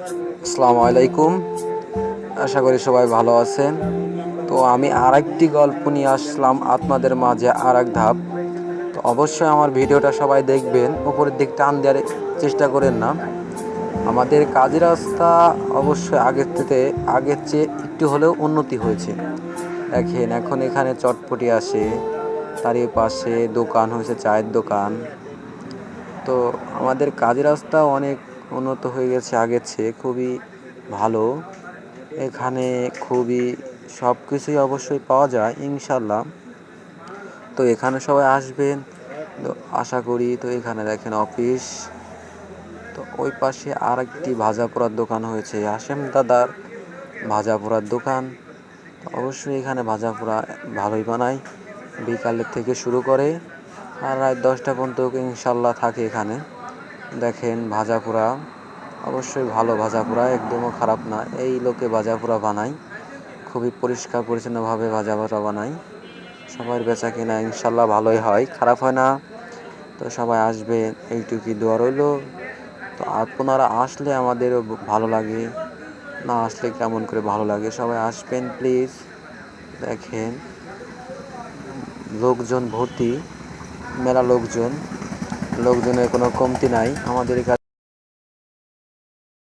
আসসালামু আলাইকুম। আশা করি সবাই ভালো আছেন। তো আমি আরেকটি গল্প নিয়ে আসলাম আপনাদের মাঝে, আরেক ধাপ। তো অবশ্যই আমার ভিডিওটা সবাই দেখবেন, উপরের দিক টান দেওয়ার চেষ্টা করেন না। আমাদের কাজের রাস্তা অবশ্যই আগের চেয়ে একটু হলেও উন্নতি হয়েছে। দেখেন এখন এখানে চটপটি আসে, তারই পাশে দোকান হয়েছে, চায়ের দোকান। তো আমাদের কাজের রাস্তা অনেক উন্নত হয়ে গেছে আগের চেয়ে, খুবই ভালো। এখানে খুবই সব কিছুই অবশ্যই পাওয়া যায় ইনশাল্লাহ। তো এখানে সবাই আসবেন, তো আশা করি। তো এখানে দেখেন অফিস। তো ওই পাশে আর একটি ভাজা পোড়ার দোকান হয়েছে, হাশেম দাদার ভাজা পোড়ার দোকান। তো অবশ্যই এখানে ভাজা পোড়া ভালোই বানায়, বিকালের থেকে শুরু করে আর রাত 10টা পর্যন্ত ইনশাল্লাহ থাকে এখানে। দেখেন ভাজা পোড়া অবশ্যই ভালো, ভাজা পোড়া একদমও খারাপ না। এই লোকে ভাজা পোড়া বানায়, খুবই পরিষ্কার পরিচ্ছন্নভাবে ভাজা পোড়া বানায়। সবার বেচা কিনা ইনশাল্লাহ ভালোই হয়, খারাপ হয় না। তো সবাই আসবেন, এইটুকুই দোয়া রইল। তো আপনারা আসলে আমাদেরও ভালো লাগে, না আসলে কেমন করে ভালো লাগে। সবাই আসবেন প্লিজ। দেখেন লোকজন ভর্তি, মেলা লোকজনের কোনো কমতি নাই আমাদের এখানে।